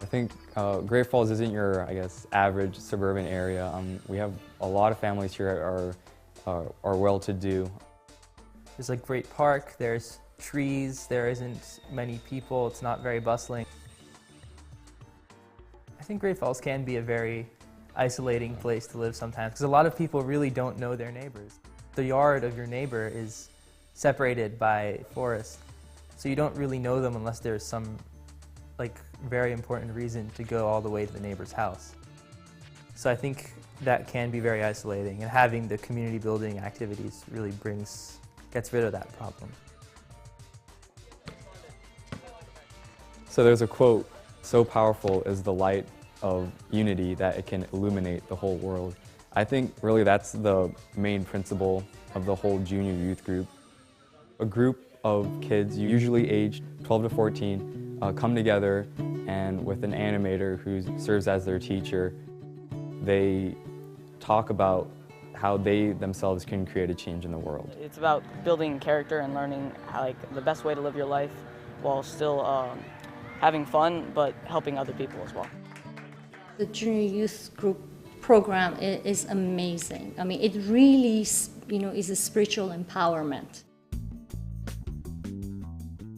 I think Great Falls isn't your, I guess, average suburban area. We have a lot of families here are well-to-do. There's a great park, there's trees, there isn't many people, it's not very bustling. I think Great Falls can be a very isolating place to live sometimes because a lot of people really don't know their neighbors. The yard of your neighbor is separated by forest, so you don't really know them unless there's some very important reason to go all the way to the neighbor's house. So I think that can be very isolating, and having the community building activities really gets rid of that problem. So there's a quote, "So powerful is the light of unity that it can illuminate the whole world." I think really that's the main principle of the whole junior youth group. A group of kids, usually aged 12 to 14, come together, and with an animator who serves as their teacher, they talk about how they themselves can create a change in the world. It's about building character and learning the best way to live your life while still having fun, but helping other people as well. The junior youth group program is amazing. I mean, it really, is a spiritual empowerment.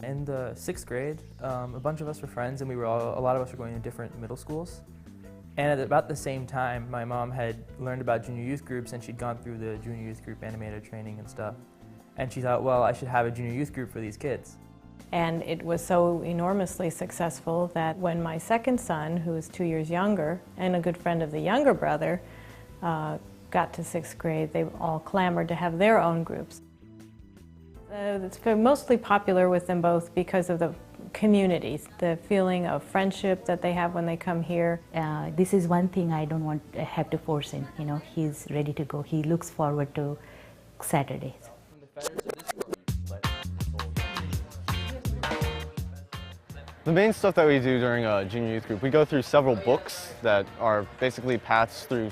In the 6th grade, a bunch of us were friends, and a lot of us were going to different middle schools. And at about the same time, my mom had learned about junior youth groups, and she'd gone through the junior youth group animator training and stuff. And she thought, well, I should have a junior youth group for these kids. And it was so enormously successful that when my second son, who was 2 years younger, and a good friend of the younger brother, got to 6th grade, they all clamored to have their own groups. It's mostly popular with them both because of the communities, the feeling of friendship that they have when they come here. This is one thing I don't want to have to force him. He's ready to go. He looks forward to Saturdays. The main stuff that we do during a junior youth group, we go through several books that are basically paths through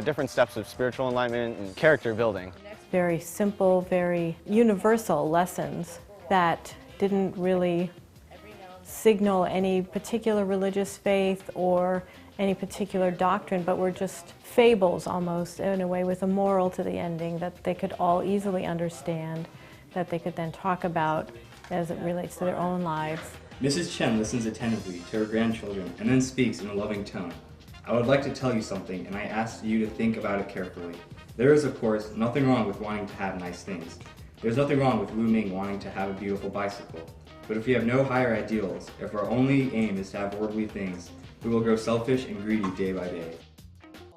different steps of spiritual enlightenment and character building. Very simple, very universal lessons that didn't really signal any particular religious faith or any particular doctrine, but were just fables almost, in a way, with a moral to the ending that they could all easily understand, that they could then talk about as it relates to their own lives. Mrs. Chen listens attentively to her grandchildren and then speaks in a loving tone. "I would like to tell you something, and I ask you to think about it carefully. There is, of course, nothing wrong with wanting to have nice things. There's nothing wrong with Lu Ming wanting to have a beautiful bicycle. But if we have no higher ideals, if our only aim is to have worldly things, we will grow selfish and greedy day by day."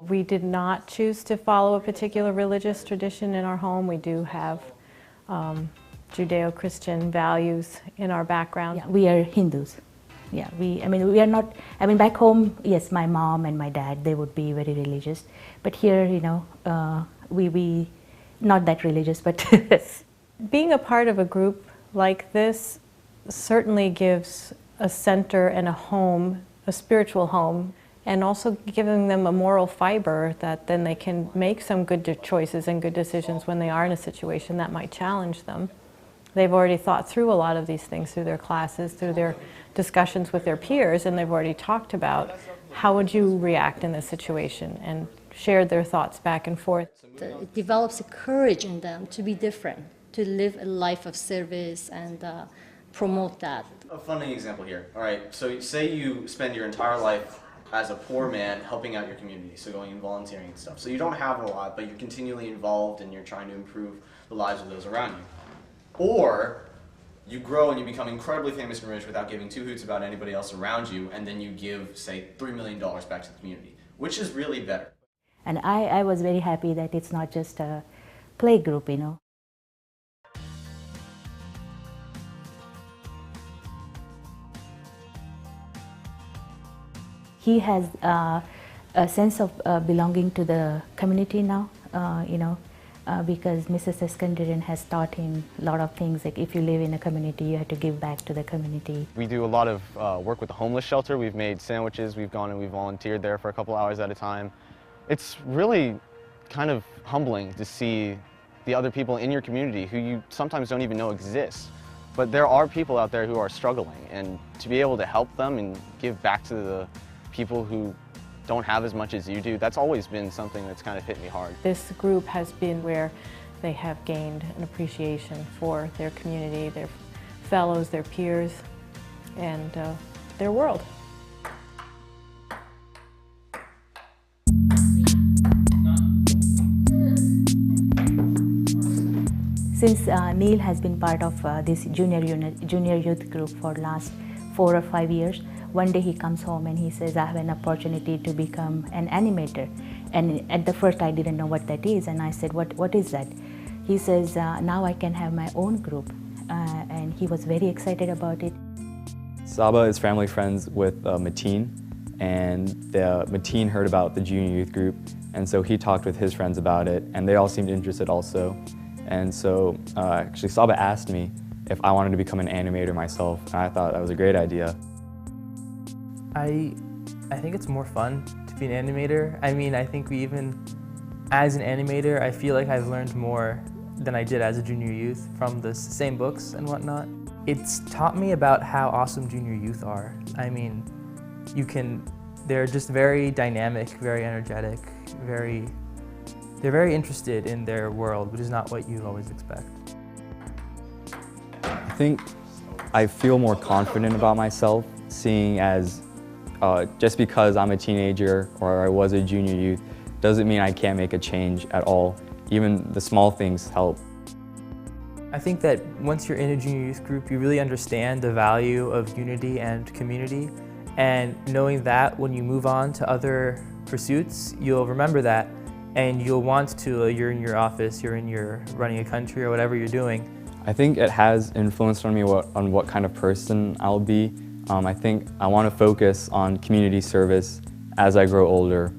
We did not choose to follow a particular religious tradition in our home. We do have Judeo-Christian values in our background. Yeah, we are Hindus. Yeah, we are not, back home, yes, my mom and my dad, they would be very religious. But here, we not that religious, but being a part of a group like this certainly gives a center and a home, a spiritual home, and also giving them a moral fiber that then they can make some good choices and good decisions when they are in a situation that might challenge them. They've already thought through a lot of these things through their classes, through their discussions with their peers, and they've already talked about how would you react in this situation and shared their thoughts back and forth. It develops a courage in them to be different, to live a life of service and promote that. A funny example here. All right, so say you spend your entire life as a poor man helping out your community, so going and volunteering and stuff. So you don't have a lot, but you're continually involved and you're trying to improve the lives of those around you. Or you grow and you become incredibly famous and rich without giving two hoots about anybody else around you, and then you give, say, $3 million back to the community. Which is really better? And I was very happy that it's not just a play group, He has a sense of belonging to the community now, because Mrs. Eskandaran has taught him a lot of things, like if you live in a community, you have to give back to the community. We do a lot of work with the homeless shelter. We've made sandwiches, we've gone and we've volunteered there for a couple hours at a time. It's really kind of humbling to see the other people in your community who you sometimes don't even know exist, But there are people out there who are struggling, and to be able to help them and give back to the people who don't have as much as you do, that's always been something that's kind of hit me hard. This group has been where they have gained an appreciation for their community, their fellows, their peers, and their world. Since Neil has been part of this junior youth group for last 4 or 5 years, one day he comes home and he says, I have an opportunity to become an animator. And at the first I didn't know what that is, and I said, what is that? He says, now I can have my own group. And he was very excited about it. Saba is family friends with Mateen, and Mateen heard about the junior youth group, and so he talked with his friends about it, and they all seemed interested also. And so actually Saba asked me if I wanted to become an animator myself, and I thought that was a great idea. I think it's more fun to be an animator. I mean, I think as an animator, I feel like I've learned more than I did as a junior youth from the same books and whatnot. It's taught me about how awesome junior youth are. I mean, they're just very dynamic, very energetic, they're very interested in their world, which is not what you always expect. I think I feel more confident about myself, seeing as just because I'm a teenager or I was a junior youth doesn't mean I can't make a change at all. Even the small things help. I think that once you're in a junior youth group, you really understand the value of unity and community, and knowing that when you move on to other pursuits, you'll remember that, and you'll want to, you're in your office, you're running a country or whatever you're doing. I think it has influenced on me on what kind of person I'll be. I think I want to focus on community service as I grow older,